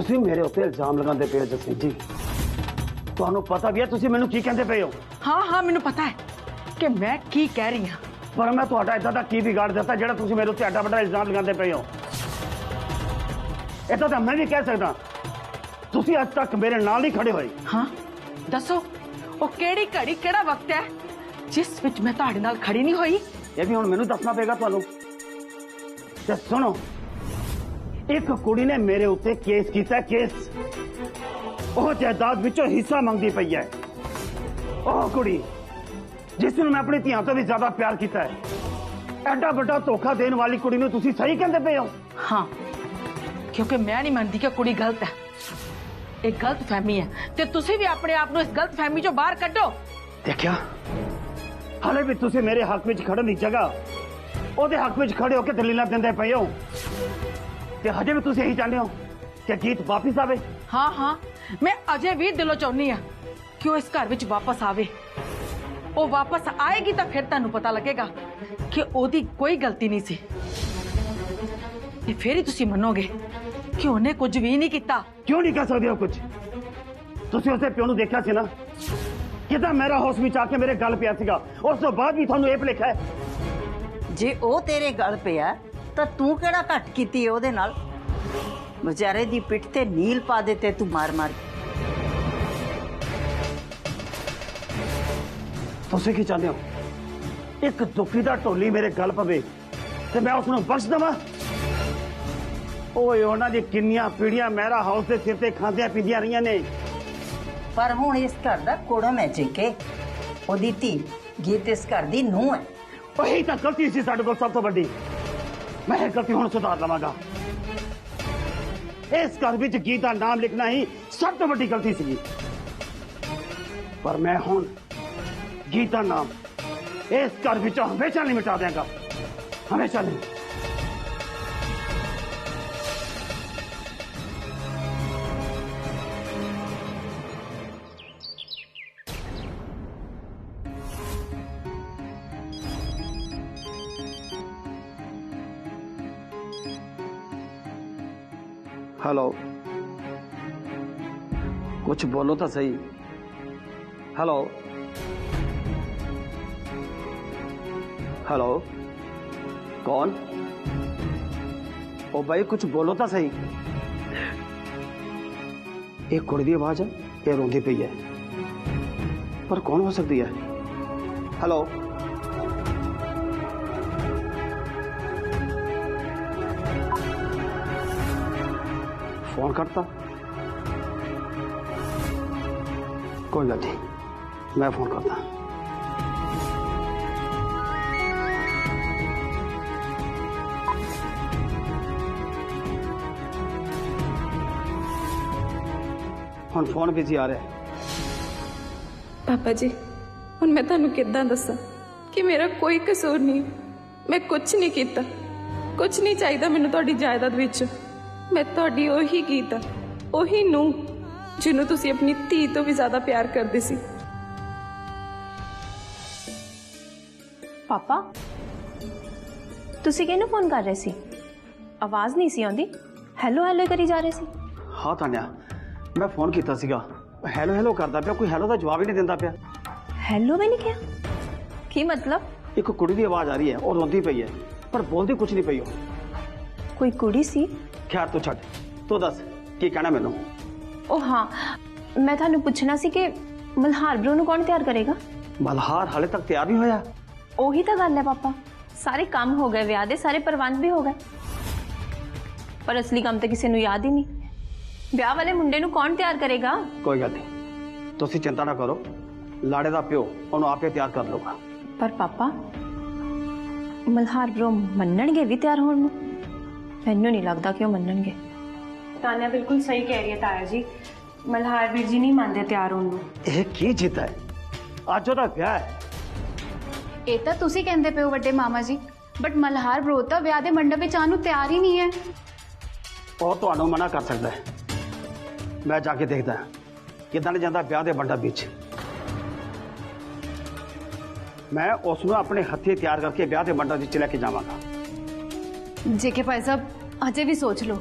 ਤੁਸੀਂ ਮੇਰੇ ਉੱਤੇ ਇਲਜ਼ਾਮ ਲਗਾਉਂਦੇ ਪਏ ਹੋ ਜਸਵੀਰ ਜੀ। ਤੁਹਾਨੂੰ ਪਤਾ ਵੀ ਹੈ ਤੁਸੀਂ ਮੈਨੂੰ ਕੀ ਕਹਿੰਦੇ ਪਏ ਹੋ? हाँ हाँ मैनू पता है कि मैं की कह रही हाँ। पर मैं ਤੁਹਾਡਾ ਇਦਾਂ ਦਾ ਕੀ ਵਿਗਾੜ ਦਿੱਤਾ ਜਿਹੜਾ ਤੁਸੀਂ ਮੇਰੇ ਉੱਤੇ ਐਡਾ ਵੱਡਾ ਇਲਜ਼ਾਮ ਲਗਾਉਂਦੇ ਪਏ ਹੋ? ਇਦਾਂ ਤਾਂ ਮੈਂ ਵੀ ਕਹਿ ਸਕਦਾ ਤੁਸੀਂ ਅੱਜ ਤੱਕ ਮੇਰੇ ਨਾਲ ਨਹੀਂ ਖੜੇ ਹੋਏ। हाँ दसो वो केड़ी घड़ी केड़ा वक्त है जिस विच मैं तुहाडे नाल खड़ी नहीं होई? ਇਹ ਵੀ ਹੁਣ ਮੈਨੂੰ ਦੱਸਣਾ ਪਏਗਾ ਤੁਹਾਨੂੰ। ਤੇ ਸੁਣੋ, ਇੱਕ ਕੁੜੀ ਨੇ ਮੇਰੇ ਉੱਤੇ ਕੇਸ ਕੀਤਾ, ਕੇਸ। ਉਹ ਜਾਇਦਾਦ ਵਿੱਚੋਂ ਹਿੱਸਾ ਮੰਗਦੀ ਪਈ ਹੈ। ਉਹ ਕੁੜੀ ਜਿਸ ਨੂੰ ਮੈਂ ਆਪਣੀ ਧੀਆਂ ਤੋਂ ਵੀ ਜ਼ਿਆਦਾ ਪਿਆਰ ਕੀਤਾ ਹੈ। ਐਡਾ ਵੱਡਾ ਧੋਖਾ ਦੇਣ ਵਾਲੀ ਕੁੜੀ ਨੂੰ ਤੁਸੀਂ ਸਹੀ ਕਹਿੰਦੇ ਪਏ ਹੋ? हाँ क्योंकि मैं नहीं मानती कि कुड़ी गलत है। एक गलत फहमी है ते तुसी भी अपने आप को इस गलत फहमी चो बाहर कड्डो। देखिया हाले भी तुसी मेरे हक विच खड़न दी जगह ओदे हक विच खड़े होकर दलीलां दिंदे पए हो ते हजे भी तुसी यही चाहते हो कि गीत वापस आवे? हाँ हाँ मैं अजे भी दिलों चाहनी हाँ कि वो इस घर विच वापस आवे। वो वापस आएगी तो फिर तुहानू पता लगेगा कि ओदी कोई गलती नहीं सी। ते फिर ही तुसी मनोगे कि उन्हें कुछ भी नहीं किया। क्यों नहीं कह सकते हो कुछ? तुसी उसे प्यो नू देखा सी ना किदा मेरा होश विच आके मेरे गल पिया सीगा, उस तो बाद भी थानू ये भुलेखा है? जे ओ तेरे गल पिया तां तू केड़ा घट कीती ओदे नाल? बेचारे दी पिठ ते नील पा देते तू मार मार। तुसी की चाहते हो? एक दुखी दा ढोली मेरे गल पवे ते मैं उसनू बख्श देवां? ओए उन्हां दी किन्नियां पीढ़ियां मेरा हाउस दे सिर ते खांदियां पींदियां रहियां ने। पर हुण इस घर दा कोड़म है जेके ओदी धी गीत इस घर दी नूंह है। वही तो गलती सी साडे कोल सब तो वड्डी। मैं ये गलती हुण सुधार लवांगा। इस घर विच गीत दा नाम लिखना ही सब तो वड्डी गलती सी, पर मैं हुण गीत दा नाम इस घर विचों हमेशा नहीं मिटा देंगा, हमेशा नहीं। हेलो, कुछ बोलो तो सही। हेलो हेलो, कौन? ओ भाई कुछ बोलो तो सही। एक कुड़ी दी आवाज है, ये रोंदी पई है, पर कौन हो सकती है? हेलो फोन करता, कोई बात नहीं, मैं फोन करता। हुण फोन बिजी आ रहा है। पापा जी हुण मैं तुहानू किद्दां दस्सां कि मेरा कोई कसूर नहीं, मैं कुछ नहीं कीता, कुछ नहीं चाहिदा मैनू तुहाडी जायदाद विच। मैं तुहाडी ओही गीत आ, ओही नूं जिन्हों तुसी अपनी धी तो भी ज्यादा प्यार करदे सी। पापा तुसी किहनूं फोन कर रहे सी? आवाज नहीं सी आउंदी, हैलो हैलो करी जा रहे सी। हाँ तान्या, मैं फोन किया सीगा, हैलो हैलो करदा पिया, कोई हैलो का जवाब ही नहीं दिंदा पिया। हैलो भी नहीं किया? की मतलब? एक कुड़ी दी आवाज आ रही है और रोंदी पई है, पर बोलदी कुछ नहीं पई हो। कोई कुड़ी सी? खैर तू छड़, तू दस की कहना मैनू? ओ हाँ, मैं थानू पूछना सी कि मल्हार ब्रो नू कौन तैयार करेगा? मल्हार हाले तक तैयार नहीं होया। ओही तो गल है पापा, सारे काम हो गए, विआह दे सारे प्रबंध भी हो गए, पर असली काम तो किसी नू याद ही नहीं। ब्याह वाले मुंडे नू कौन तैयार करेगा? कोई गल नहीं, तुसी चिंता ना करो, लाड़े दा प्यो उन्होंने आपे तैयार कर लूगा। पर पापा मल्हार ब्रो मन्नणगे भी तैयार होण नू? मैनू नहीं लगता कि वो मन्नणगे। तान्या बिल्कुल सही कह रही है ताया जी, मल्हार वीर जी नहीं मानते तैयार होने नू। ਇਹ ਕੀ ਜਿੱਤ ਹੈ? ਅੱਜ ਉਹਦਾ ਵਿਆਹ ਹੈ। ਇਹ ਤਾਂ ਤੁਸੀਂ ਕਹਿੰਦੇ ਪਏ ਹੋ ਵੱਡੇ ਮਾਮਾ ਜੀ, ਬਟ ਮਲਹਾਰ ਬਰੋ ਤਾਂ ਵਿਆਹ ਦੇ ਮੰਡਪ ਵਿੱਚ ਆਉਣ ਨੂੰ ਤਿਆਰ ਹੀ ਨਹੀਂ ਹੈ। ਉਹ ਤੁਹਾਨੂੰ ਮਨਾ ਕਰ ਸਕਦਾ ਹੈ। ਮੈਂ ਜਾ ਕੇ ਦੇਖਦਾ ਕਿਦਾਂ ਲੈ ਜਾਂਦਾ ਵਿਆਹ ਦੇ ਮੰਡਪ ਵਿੱਚ। ਮੈਂ ਉਸ ਨੂੰ ਆਪਣੇ ਹੱਥੀਂ ਤਿਆਰ ਕਰਕੇ ਵਿਆਹ ਦੇ ਮੰਡਪ ਵਿੱਚ ਲੈ ਕੇ ਜਾਵਾਂਗਾ। जेके भाई साहब अजय भी सोच लो,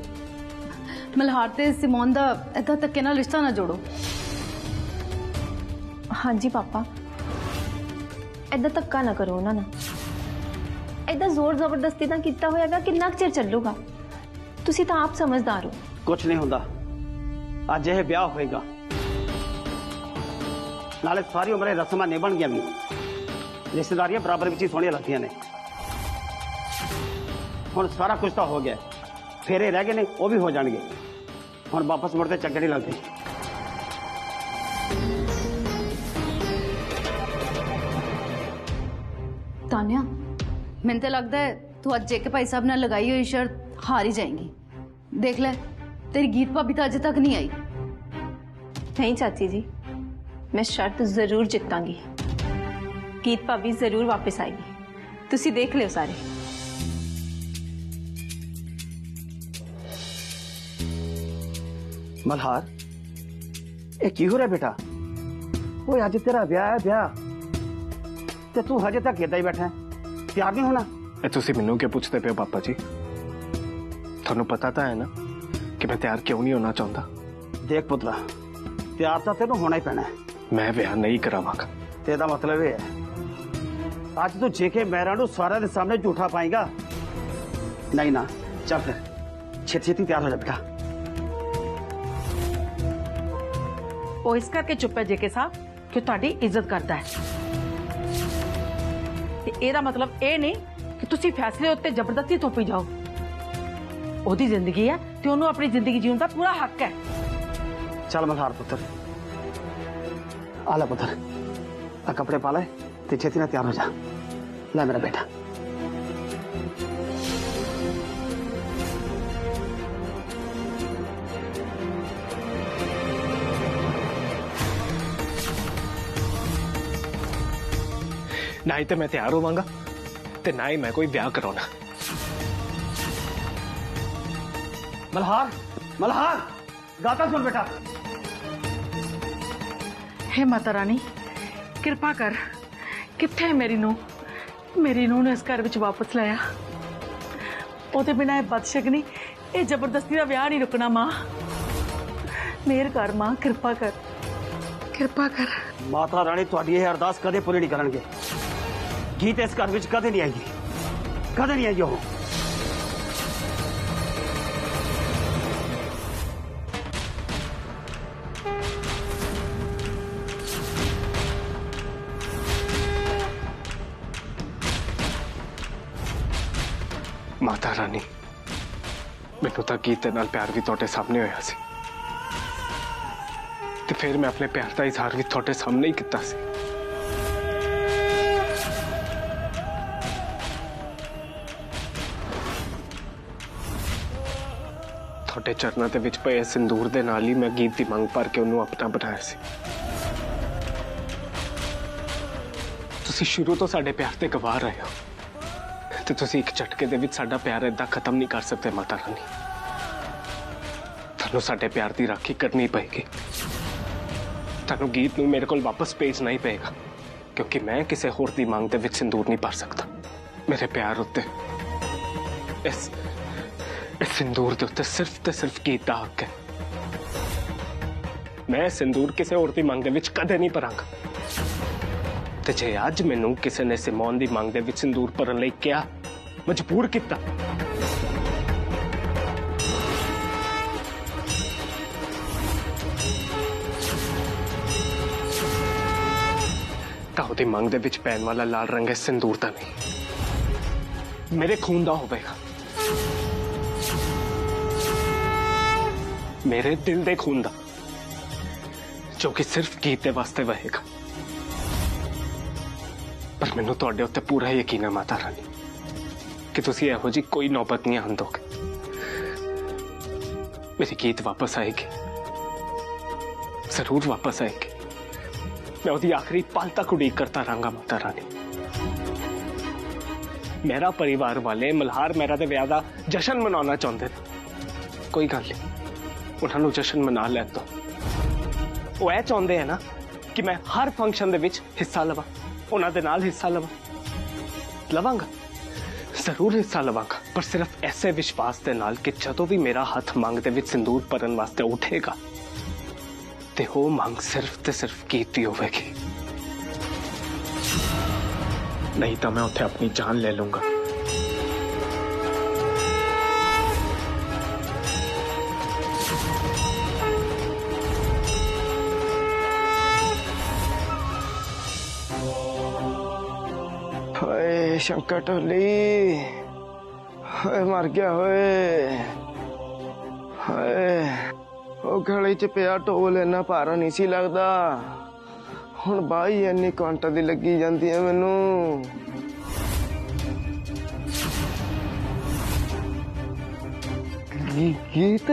ਮਲਹਾਰ ਤੇ ਸਿਮੋਨ ਦਾ ਏਦਾਂ ਧੱਕੇ ਨਾਲ ਰਿਸ਼ਤਾ ਨਾ ਜੋੜੋ। ਹਾਂਜੀ ਪਾਪਾ, ਏਦਾਂ ਧੱਕਾ ਨਾ ਕਰੋ ਉਹਨਾਂ ਨਾਲ। ਏਦਾਂ ਜ਼ੋਰ ਜ਼ਬਰਦਸਤੀ ਨਾਲ ਕੀਤਾ ਹੋਇਆਗਾ ਕਿੰਨਾ ਕੁ ਚਿਰ ਚੱਲੂਗਾ? ਤੁਸੀਂ ਤਾਂ ਆਪ ਸਮਝਦਾਰ ਹੋ। ਕੁਝ ਨਹੀਂ ਹੁੰਦਾ, ਅੱਜ ਇਹ ਵਿਆਹ ਹੋਏਗਾ, ਨਾਲੇ ਸਾਰੀ ਉਮਰ ਇਹ ਰਸਮਾਂ ਨਿਭਣ ਗਈਆਂ ਵੀ। ਰਿਸ਼ਤੇਦਾਰੀਆਂ ਬਰਾਬਰ ਵਿੱਚ ਹੀ ਸੋਹਣੀਆਂ ਲੱਗਦੀਆਂ ਨੇ। ਹੁਣ ਸਾਰਾ ਕੁਝ ਤਾਂ ਹੋ ਗਿਆ, ਫੇਰੇ ਰਹਿ ਗਏ ਨੇ, ਉਹ ਵੀ ਹੋ ਜਾਣਗੇ। ਹੁਣ ਵਾਪਸ ਮੁੜਦੇ ਚੰਗੇ ਨਹੀਂ ਲੱਗਦੇ। ਤਾਨਿਆ, ਮੈਨੂੰ ਤਾਂ ਲੱਗਦਾ ਹੈ ਤੂੰ ਅੱਜ ਜੇਕੇ ਭਾਈ ਸਾਹਿਬ ਨਾਲ ਲਗਾਈ ਹੋਈ ਸ਼ਰਤ ਹਾਰ ਹੀ ਜਾਏਂਗੀ। ਦੇਖ ਲੈ, ਤੇਰੀ ਗੀਤ ਭਾਬੀ ਤਾਂ ਅਜੇ ਤੱਕ ਨਹੀਂ ਆਈ। नहीं चाची जी, मैं शर्त जरूर जितांगी। गीत भाभी जरूर वापस आएगी, तुसी देख लियो सारे। मल्हार, ये की हो रहा बेटा? वो आज तेरा ब्याह है, ब्याह ते तू हजे तक इदा ही बैठा है, तैयार नहीं होना? तुसी मैनू क्यों पूछते पे हो पापा जी? थानू पता तो है ना कि मैं तैयार क्यों नहीं होना चाहता। देख पुत्रा, तैयार तो तेन होना ही पैना है। मैं ब्याह नहीं करावांगा। तेरा मतलब ये है आज तू जेके मेहरा नू सारे दे सामने झूठा पाएगा? नहीं ना, चल फिर छेती छेती तैयार हो जा बेटा। वो इस करके चुप है जेके साहब कि तुहाडी इज्जत करता है। ते एदा मतलब ये नहीं कि तुसी फैसले उत्ते जबरदस्ती थोपी जाओ। ओदी जिंदगी है ते ओनू अपनी जिंदगी जीने का पूरा हक है। चल मल्हार पुत्र, आला पुत्र, आ कपड़े पा ले ते छेती ना तैयार हो जा। ले मेरा बेटा। ना ही तो मैं तैयार होवांगा ते ना ही मैं कोई ब्याह कराना। मल्हार, मल्हार, गाता सुन बेटा। हे माता रानी, कृपा कर, कित्थे है मेरी नूह? मेरी नूह ने इस घर विच वापस लाया। ओदे बिना बदशगनी, ये जबरदस्ती का ब्याह नहीं रुकना। मां मेहर कर, मां कृपा कर, कृपा कर। माता रानी तुहाडी यह अरदास कदे पूरी नहीं करनगे। गीत इस घर विच कदे नहीं आएगी, कदे नहीं आएगी। वो माता रानी, मैनू तो गीत दे नाल प्यार भी तुहाडे सामने होया सी ते फिर मैं अपने प्यार का इजहार भी तुहाडे सामने ही किया सी। तुहाडे चरनां दे विच पए सिंदूर दे नाल ही मैं गीत की मंग भर के उन्होंने अपना बनाया सी। तुसी शुरू तो साडे प्यार ते गवाह रहे हो ते तुसी एक झटके दे विच साडा प्यार इदां खत्म नहीं कर सकते। माता रानी, थानू साडे प्यार की राखी करनी पएगी। थानू गीत नू मेरे कोल वापस भेजना ही पेगा, क्योंकि मैं किसी होर दी मांग दे विच सिंदूर नहीं भर सकता। मेरे प्यार उत्ते इस सिंदूर दे उत्ते सिर्फ ते सिर्फ गीत दा हक है। मैं सिंदूर किसी होर दी मांग दे विच कदे नहीं भरांगा। ते जे अज मैनू किसी ने सिमोन दी मांग दे विच सिंदूर भरन लई क्या मजबूर किया, तां ओहदी मांग दे विच पैन वाला लाल रंग है सिंदूर दा नहीं, मेरे खून दा होवेगा, मेरे दिल दे खून दा, जो कि सिर्फ गीत दे वास्ते वहेगा। पर मैनू तुहाडे उत्ते पूरा यकीन है माता रानी कि तुसी इहो जी कोई नौबत नहीं आन दोगे। मेरी गीत वापस आएगी, जरूर वापस आएगी। मैं उसकी आखिरी पल तक उड़ीक करता रहूंगा माता रानी। मेरा परिवार वाले मल्हार मेरा दे ब्याह दा जश्न मनाना चाहते थे। कोई गल नहीं, उन्होंने जश्न मना लैन दो। वो यह चाहते हैं ना कि मैं हर फंक्शन दे विच हिस्सा लवां, उन्हां दे नाल हिस्सा लवांगा, जरूर हिस्सा लवांगा। पर सिर्फ ऐसे विश्वास के नाल कि जदों भी मेरा हाथ मंग दे विच सिंदूर भरन वास्ते उठेगा ते वो मंग सिर्फ ते सिर्फ गीत दी होवेगी, नहीं तो मैं उठे अपनी जान ले लूंगा। हाय शंकर टोली, हाय मर गया होए। हाय ਉਹ ਗਲੇ 'ਚ ਪਿਆ ਢੋਲ ਇੰਨਾ ਭਾਰਾ ਨਹੀਂ ਸੀ ਲੱਗਦਾ, ਹੁਣ ਬਾਈ ਇੰਨੀ ਕੁਆਂਟਲ ਦੀ ਲੱਗੀ ਜਾਂਦੀ ਹੈ ਮੈਨੂੰ। ਗੀਤ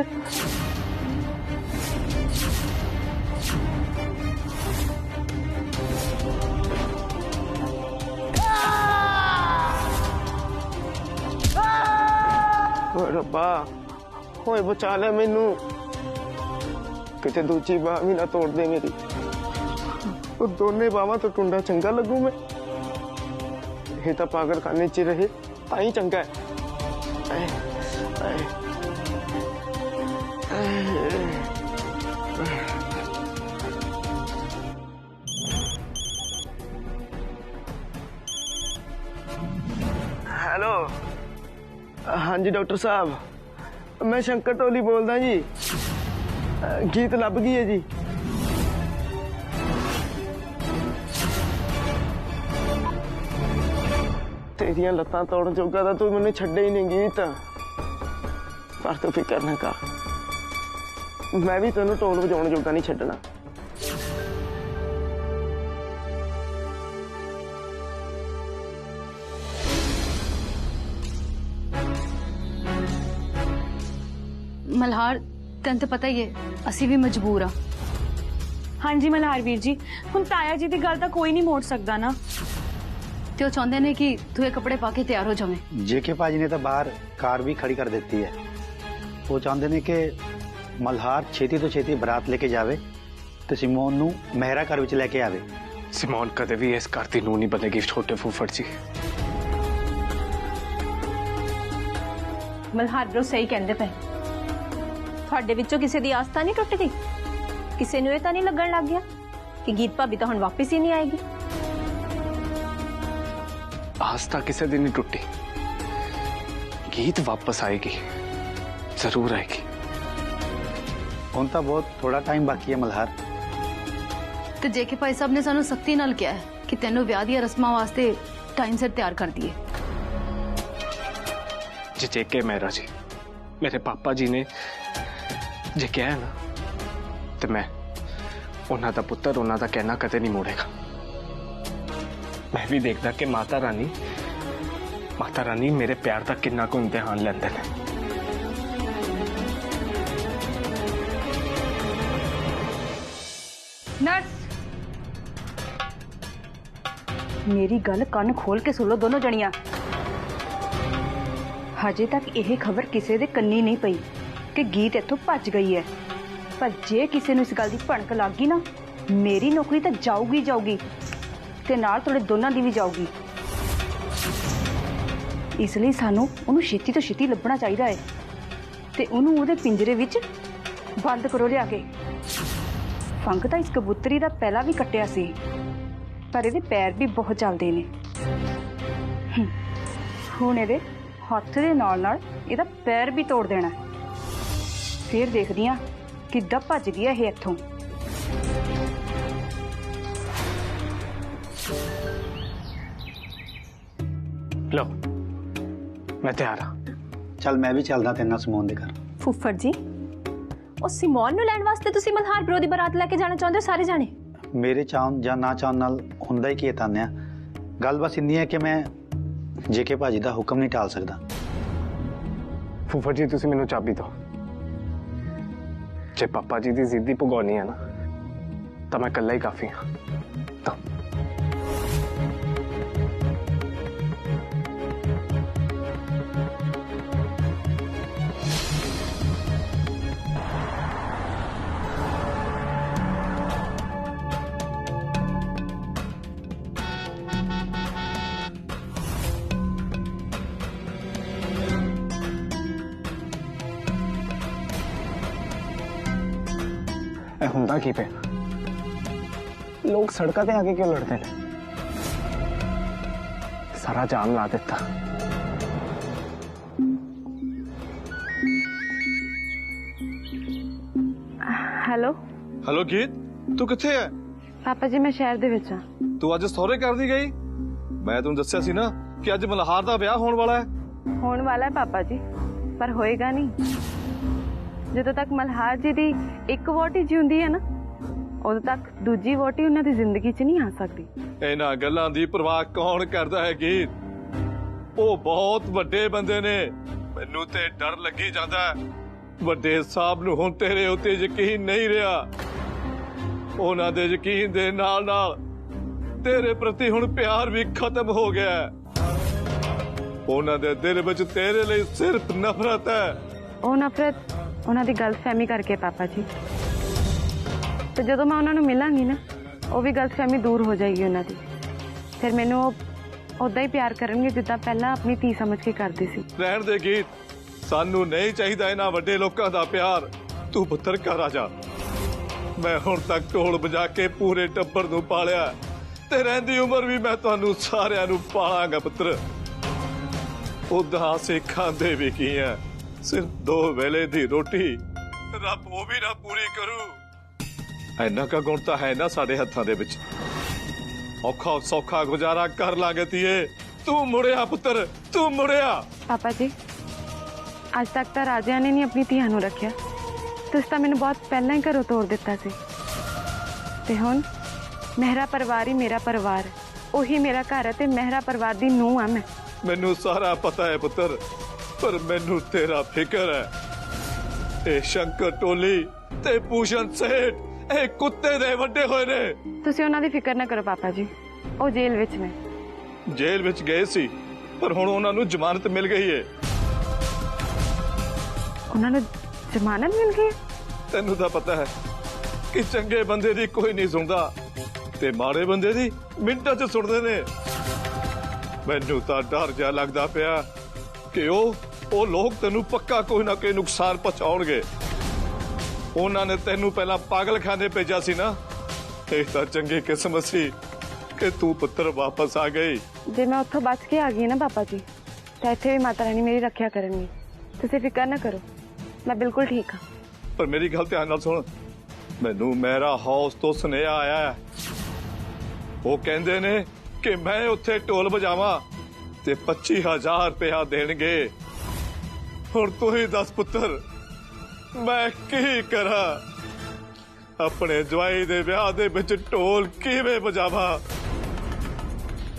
ਓ ਰੱਬਾ, ਹੋਏ ਬਚਾ ਲੈ ਮੈਨੂੰ, किते दूजी बाह भी ना तोड़ दे मेरी। तो दोने बाहों तो टुंडा चंगा लगू मैं, ये तो पागल खाने च रहे ताई चंगा है। हेलो, हाँ जी डॉक्टर साहब, मैं शंकर टोली बोलदा जी। गीत लभ गई है जी। तेरिया लत्तां तोड़ जोगा तो तू मैंने छड्डे ही नहीं गीत, पर तू फिकर ना कर, मैं भी तेनों ढोल वजाउण जोगा नहीं छड्डना। मल्हार तेन तो पता ही है असी भी मजबूर हाँ। हाँ जी मल्हार वीर जी, हुण ताया जी की गल तो कोई नहीं मोड़ सकता ना। ते वो चाहते ने कि तू ये कपड़े पा के तैयार हो जावे। जेके पाजी ने तो बाहर कार भी खड़ी कर देती है। वो चाहते ने कि मल्हार छेती तो छेती बरात लेके जावे तो सिमोन नू मेहरा घर विच लेके आवे। सिमोन कदे भी इस घर दी नूं नहीं बनेगी छोटे फूफड़ जी। मल्हार ब्रो सही कहंदे पे, ਤੁਹਾਡੇ ਵਿੱਚੋਂ ਕਿਸੇ ਦੀ ਆਸ ਤਾਂ ਨਹੀਂ ਟੁੱਟ ਗਈ? ਕਿਸੇ ਨੂੰ ਇਹ ਤਾਂ ਨਹੀਂ ਲੱਗਣ ਲੱਗ ਗਿਆ ਕਿ ਗੀਤ ਭਾਬੀ ਤਾਂ ਹੁਣ ਵਾਪਸ ਹੀ ਨਹੀਂ ਆਏਗੀ? आस तो किसी दिन नहीं टूटी, गीत वापस आएगी, जरूर आएगी। हुण तां बहुत थोड़ा टाइम बाकी है मल्हार। तो जेके भाई साहब ने सानू सख्ती नाल कहा है कि तेनों ब्याह दी रस्मां वास्ते टाइम से तैयार कर दिए। जी जेके मेहरा जी, मेरे पापा जी ने जे कहा है ना, तो मैं उन्हां दा पुत्तर उन्हां दा कहना कदे नहीं मोड़ेगा। मैं भी देखदा कि माता रानी मेरे प्यार का कितना को इम्तिहान लेंदे ने। नर्स, मेरी गल कान खोल के सुन लो दोनों जनिया। हजे तक यह खबर किसी दे कन्नी नहीं पई कि गीत इत्थों भज गई है, पर जे किसी नूं इस गल दी भणक लग गई ना, मेरी नौकरी तो जाऊगी जाऊगी ते नाल तुहाडे दोनां दी भी जाऊगी। इसलिए सानू उन्हूं छेती तो छेती लभना चाहिदा है ते उन्हूं उहदे पिंजरे विच बंद करो लिया के। फंग तो इस कबूतरी दा पहला भी कट्टिया सी, पर इहदे पैर भी बहुत चलदे ने। हुण इहदे हत्थ दे नाल नाल इहदा पैर भी तोड़ देना, फिर देखदी हां किद्दां भजदी है इह इत्थों। लो मैं तैयार हाँ। चल मैं भी चलदा तेरे नाल सिमोन दे घर। फुफड़ जी, ਉਹ ਸਿਮੋਨ ਨੂੰ ਲੈਣ ਵਾਸਤੇ ਤੁਸੀਂ ਮਲਹਾਰ ਬਰੋ ਦੀ ਬਰਾਤ ਲੈ ਕੇ ਜਾਣਾ ਚਾਹੁੰਦੇ ਹੋ ਸਾਰੇ ਜਾਣੇ? ਮੇਰੇ ਚਾਹਣ ਜਾਂ ਨਾ ਚਾਹਣ ਨਾਲ ਹੁੰਦਾ ਹੀ ਕੀ ਹੈ ਤਾਨਿਆ। ਗੱਲ ਬਸ ਇੰਨੀ ਹੈ ਕਿ ਮੈਂ ਜੇਕੇ ਭਾਜੀ ਦਾ ਹੁਕਮ ਨਹੀਂ ਟਾਲ ਸਕਦਾ। फूफड़ जी तुसी मैनू चाबी दो, जे पापा जी की जिद्दी भुगौनी है ना तो मैं कल्ला ही काफी हाँ। तो हुंदा की पे लोग सड़कों पे आके क्यों लड़ते हैं? सारा जाम ला देता। ਹੈਲੋ हेलो गीत तू किथे है? ਪਾਪਾ ਜੀ ਮੈਂ ਸ਼ਹਿਰ ਦੇ ਵਿੱਚ ਆ। तू अज सौरे कर दी गई? मैं तुम दस्या सी ना कि अज मल्हार दा ब्याह होने वाला है। ਹੋਣ ਵਾਲਾ ਹੈ ਪਾਪਾ ਜੀ, ਪਰ ਹੋਏਗਾ ਨਹੀਂ। ਜਦੋਂ ਤੱਕ ਮਲਹਾਰ ਜੀ ਦੀ ਇੱਕ ਵੋਟੀ ਜਿਉਂਦੀ ਹੈ ਨਾ, ਉਦੋਂ ਤੱਕ ਦੂਜੀ ਵੋਟੀ ਉਹਨਾਂ ਦੀ ਜ਼ਿੰਦਗੀ 'ਚ ਨਹੀਂ ਆ ਸਕਦੀ। इन्हां गल्लां दी परवाह कौन करदा है गीत? ਉਹ ਬਹੁਤ ਵੱਡੇ ਬੰਦੇ ਨੇ, ਮੈਨੂੰ ਤੇ ਡਰ ਲੱਗੀ ਜਾਂਦਾ ਹੈ। ਵੱਡੇ ਸਾਹਿਬ ਨੂੰ ਹੁਣ ਤੇਰੇ ਉੱਤੇ ਯਕੀਨ ਨਹੀਂ ਰਿਹਾ। ਉਹਨਾਂ ਦੇ ਯਕੀਨ ਦੇ ਨਾਲ ਨਾਲ ਤੇਰੇ ਪ੍ਰਤੀ ਹੁਣ ਪਿਆਰ ਵੀ ਖਤਮ ਹੋ ਗਿਆ ਹੈ। ਉਹਨਾਂ ਦੇ ਦਿਲ ਵਿੱਚ ਤੇਰੇ ਲਈ ਸਿਰਫ ਨਫ਼ਰਤ ਹੈ। ਉਹ ਨਫ਼ਰਤ ਉਹਨਾਂ ਦੀ ਗਲਤਫਹਿਮੀ ਕਰਕੇ ਪਾਪਾ ਜੀ। ਤੇ ਜਦੋਂ ਮੈਂ ਉਹਨਾਂ ਨੂੰ ਮਿਲਾਂਗੀ ਨਾ, ਉਹ ਵੀ ਗਲਤਫਹਿਮੀ ਦੂਰ ਹੋ ਜਾਏਗੀ ਉਹਨਾਂ ਦੀ। ਫਿਰ ਮੈਨੂੰ ਉਹ ਉਦਾਂ ਹੀ ਪਿਆਰ ਕਰਨਗੇ ਜਿੱਦਾਂ ਪਹਿਲਾਂ ਆਪਣੀ ਧੀ ਸਮਝ ਕੇ ਕਰਦੇ ਸੀ। ਰਹਿਣ ਦੇ ਗੀਤ, ਸਾਨੂੰ ਨਹੀਂ ਚਾਹੀਦਾ ਇਹਨਾਂ ਵੱਡੇ ਲੋਕਾਂ ਦਾ ਪਿਆਰ। ਤੂੰ ਪੁੱਤਰ ਘਰ ਆ ਜਾ। ਮੈਂ ਹੁਣ ਤੱਕ ਢੋਲ ਵਜਾ ਕੇ ਪੂਰੇ ਟੱਬਰ ਨੂੰ ਪਾਲਿਆ, ਤੇ ਰਹਿੰਦੀ ਉਮਰ ਵੀ ਮੈਂ ਤੁਹਾਨੂੰ ਸਾਰਿਆਂ ਨੂੰ ਪਾਲਾਂਗਾ ਪੁੱਤਰ। ਉਦਾਂ ਅਸੀਂ ਖਾਂਦੇ ਵੀ ਕੀ ਆ, ਸਿਰਫ 2 ਵੇਲੇ ਦੀ ਰੋਟੀ, ਰੱਬ ਉਹ ਵੀ ਨਾ ਪੂਰੀ ਕਰੂ। ਇੰਨਾ ਕਾ ਗੁਣ ਤਾਂ ਹੈ ਨਾ ਸਾਡੇ ਹੱਥਾਂ ਦੇ ਵਿੱਚ। ਔਖਾ ਸੌਖਾ ਗੁਜ਼ਾਰਾ ਕਰ ਲਾਂਗੇ ਧੀਏ। ਤੂੰ ਮੁੜਿਆ ਪੁੱਤਰ, ਤੂੰ ਮੁੜਿਆ। ਪਾਪਾ ਜੀ, ਅੱਜ ਤੱਕ ਤਾਂ ਰਾਜਿਆਂ ਨੇ ਨਹੀਂ ਆਪਣੀ ਧੀਆਂ ਨੂੰ ਰੱਖਿਆ। ਤੁਸੀਂ ਤਾਂ ਮੈਨੂੰ ਬਹੁਤ ਪਹਿਲਾਂ ਹੀ ਘਰੋਂ ਤੋੜ ਦਿੱਤਾ ਸੀ। ਤੇ ਹੁਣ ਮਹਿਰਾ ਪਰਿਵਾਰ ਹੀ ਮੇਰਾ ਪਰਿਵਾਰ, ਉਹੀ ਮੇਰਾ ਘਰ ਹੈ ਤੇ ਮਹਿਰਾ ਪਰਿਵਾਰ ਦੀ ਨੂੰਹ ਆ ਮੈਂ। ਮੈਨੂੰ ਸਾਰਾ ਪਤਾ ਹੈ ਪੁੱਤਰ, ਪਰ ਮੈਨੂੰ ਤੇਰਾ ਫਿਕਰ ਹੈ। ਇਹ ਸ਼ੰਕਰ ਟੋਲੀ ਤੇ ਪੂਸ਼ਨ ਸੇਠ ਇਹ ਕੁੱਤੇ ਦੇ ਵੱਡੇ ਹੋਏ ਨੇ। ਤੁਸੀਂ ਉਹਨਾਂ ਦੀ ਫਿਕਰ ਨਾ ਕਰੋ ਪਾਪਾ ਜੀ, ਉਹ ਜੇਲ੍ਹ ਵਿੱਚ ਨੇ। ਜੇਲ੍ਹ ਵਿੱਚ ਗਏ ਸੀ, ਪਰ ਹੁਣ ਉਹਨਾਂ ਨੂੰ ਜ਼ਮਾਨਤ ਮਿਲ ਗਈ ਹੈ। ਉਹਨਾਂ ਨੂੰ ਜ਼ਮਾਨਤ ਮਿਲ ਗਈ? ਤੈਨੂੰ ਤਾਂ ਪਤਾ ਹੈ ਕਿ ਚੰਗੇ ਬੰਦੇ ਦੀ ਕੋਈ ਨਹੀਂ ਸੁਣਦਾ ਤੇ ਮਾੜੇ ਬੰਦੇ ਦੀ ਮਿੰਟਾਂ 'ਚ ਸੁਣਦੇ ਨੇ। ਮੈਨੂੰ ਤਾਂ ਡਰ ਜਿਹਾ ਲੱਗਦਾ ਪਿਆ ਕਿ ਉਹ ਲੋਕ ਤੈਨੂੰ ਪੱਕਾ ਕੋਈ ਨਾ ਕੋਈ ਨੁਕਸਾਨ ਪਹੁੰਚਾਉਣਗੇ। ਉਹਨਾਂ ਨੇ ਤੈਨੂੰ ਪਹਿਲਾਂ ਪਾਗਲਖਾਨੇ ਭੇਜਿਆ ਸੀ ਨਾ। ਇਹ ਤਾਂ ਚੰਗੀ ਕਿਸਮਤ ਸੀ ਕਿ ਤੂੰ ਪੁੱਤਰ ਵਾਪਸ ਆ ਗਈ। ਜੇ ਮੈਂ ਉੱਥੋਂ ਬਚ ਕੇ ਆ ਗਈ ਨਾ ਪਾਪਾ ਜੀ, ਤਾਂ ਇੱਥੇ ਵੀ ਮਾਤਾ ਰਾਣੀ ਮੇਰੀ ਰੱਖਿਆ ਕਰਨਗੀ। ਤੁਸੀਂ ਫਿਕਰ ਨਾ ਕਰੋ, ਮੈਂ ਬਿਲਕੁਲ ਠੀਕ ਹਾਂ। ਪਰ ਮੇਰੀ ਗੱਲ ਧਿਆਨ ਨਾਲ ਸੁਣ, ਮੈਨੂੰ ਮੇਰਾ ਹਾਊਸ ਤੋਂ ਸੁਨੇਹਾ ਆਇਆ ਹੈ। ਉਹ ਕਹਿੰਦੇ ਨੇ ਕਿ ਮੈਂ ਉੱਥੇ ਢੋਲ ਵਜਾਵਾਂ ਤੇ 25,000 ਰੁਪਇਆ ਦੇਣਗੇ। ਹੁਣ ਤੂੰ ਹੀ ਦੱਸ ਪੁੱਤਰ, ਮੈਂ ਕੀ ਕਰਾਂ? ਆਪਣੇ ਜਵਾਈ ਦੇ ਵਿਆਹ ਦੇ ਵਿੱਚ ਢੋਲ ਕਿਵੇਂ ਵਜਾਵਾਂ?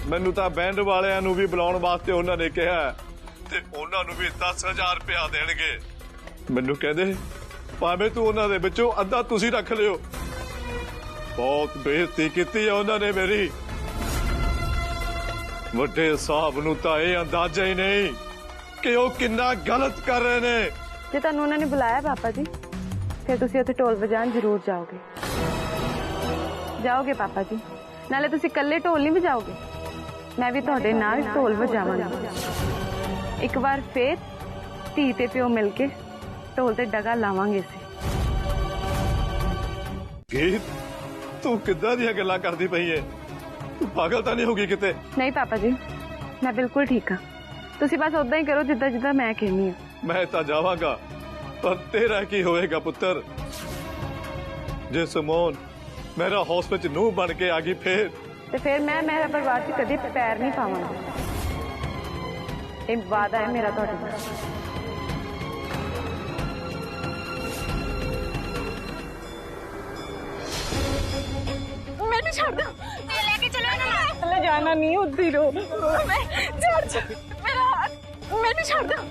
ਮੈਨੂੰ ਤਾਂ ਬੈਂਡ ਵਾਲਿਆਂ ਨੂੰ ਵੀ ਬੁਲਾਉਣ ਵਾਸਤੇ ਉਹਨਾਂ ਨੇ ਕਿਹਾ, ਤੇ ਉਹਨਾਂ ਨੂੰ ਵੀ 10,000 ਰੁਪਇਆ ਦੇਣਗੇ। ਮੈਨੂੰ ਕਹਿੰਦੇ ਭਾਵੇਂ ਤੂੰ ਉਹਨਾਂ ਦੇ ਵਿੱਚੋਂ ਅੱਧਾ ਤੁਸੀਂ ਰੱਖ ਲਿਓ। ਬਹੁਤ ਬੇਇੱਜ਼ਤੀ ਕੀਤੀ ਹੈ ਉਹਨਾਂ ਨੇ ਮੇਰੀ। ਵੱਡੇ ਸਾਹਿਬ ਨੂੰ ਤਾਂ ਇਹ ਅੰਦਾਜ਼ਾ ਹੀ ਨਹੀਂ ਕਿ ਉਹ ਕਿੰਨਾ ਗਲਤ ਕਰ ਰਹੇ ਨੇ। ਜੇ ਤੁਹਾਨੂੰ ਉਹਨਾਂ ਨੇ ਬੁਲਾਇਆ ਪਾਪਾ ਜੀ, ਫਿਰ ਤੁਸੀਂ ਉੱਥੇ ਢੋਲ ਵਜਾਉਣ ਜ਼ਰੂਰ ਜਾਓਗੇ। ਜਾਓਗੇ ਪਾਪਾ ਜੀ, ਨਾਲੇ ਤੁਸੀਂ ਇਕੱਲੇ ਢੋਲ ਨਹੀਂ ਵਜਾਓਗੇ, ਮੈਂ ਵੀ ਤੁਹਾਡੇ ਨਾਲ ਢੋਲ ਵਜਾਵਾਂਗੀ। ਇੱਕ ਵਾਰ ਫੇਰ ਧੀ ਤੇ ਪਿਓ ਮਿਲ ਕੇ ਢੋਲ ਤੇ ਡਗਾ ਲਾਵਾਂਗੇ ਅਸੀਂ। ਗੀਤ, ਤੂੰ ਕਿੱਦਾਂ ਦੀਆਂ ਗੱਲਾਂ ਕਰਦੀ ਪਈ ਏ? ਤੂੰ ਪਾਗਲ ਤਾਂ ਨਹੀਂ ਹੋ ਗਈ ਕਿਤੇ? ਨਹੀਂ ਪਾਪਾ ਜੀ, ਮੈਂ ਬਿਲਕੁਲ ਠੀਕ ਹਾਂ। ਤੁਸੀਂ ਬਸ ਉਦਾਂ ਹੀ ਕਰੋ ਜਿੱਦਾਂ ਮੈਂ ਕਹਿੰਦੀ ਹਾਂ। ਮੈਂ ਤਾਂ ਜਾਵਾਂਗਾ, ਪਰ ਤੇਰਾ ਕੀ ਹੋਏਗਾ ਪੁੱਤਰ? ਜੇ ਸਮੋਨ ਮੇਰਾ ਹਾਊਸ ਵਿੱਚ ਨੂੰਹ ਬਣ ਕੇ ਆ ਗਈ ਫੇਰ? ਤੇ ਫਿਰ ਮੈਂ ਮੇਰਾ ਪਰਿਵਾਰ 'ਚ ਕਦੇ ਪੈਰ ਨਹੀਂ ਪਾਵਾਂਗਾ। ਇਹ ਵਾਅਦਾ ਹੈ ਮੇਰਾ ਤੁਹਾਡੇ ਨਾਲ। ਮੈਨੂੰ ਛੱਡ ਦੋ, ਮੈਂ ਲੈ ਕੇ ਚਲੋ ਨਾ। ਲੈ ਜਾਣਾ ਨਹੀਂ, ਉੱਧੀ ਰੋ। ਮੈਂ ਛੱਡ ਮੇਰਾ ਹੱਥ, ਮੈਨੂੰ ਛੱਡ ਦੋ।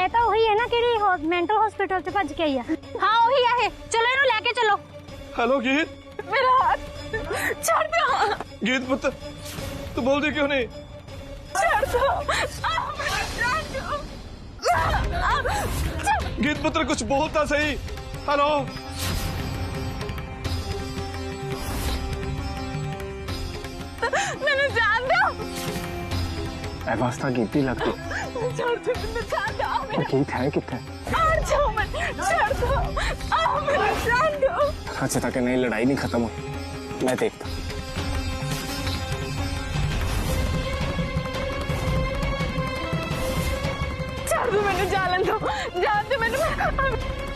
ਇਹ ਤਾਂ ਉਹੀ ਹੈ ਨਾ ਕਿਹੜੀ ਮੈਂਟਲ ਹਸਪੀਟਲ 'ਚ ਭੱਜ ਕੇ ਆਈ ਆ। ਹਾਂ ਉਹੀ ਆ ਇਹ, ਚਲੋ ਇਹਨੂੰ ਲੈ ਕੇ ਚਲੋ। ਹੈਲੋ ਗੀਤ, ਮੇਰਾ ਹੱਥ ਛੱਡ ਦੋ। ਗੀਤ ਪੁੱਤ, ਤੂੰ ਬੋਲਦੀ ਕਿਉਂ ਨਹੀਂ? ਛੱਡ ਦੋ, ਛੱਡ ਦੋ। गीत पुत्र कुछ बोलता सही। हेलो मैंने जान दो। वास्ता गीत ही लगती। छोड़ दो, मैं जान दो। गीत है कितने? छोड़ दो, मैं छोड़ दो। मेरा जान अच्छे तक नहीं लड़ाई नहीं खत्म हुई, मैं देखता। छोड़ दो, मैंने जालन दो, जान दो मैंने।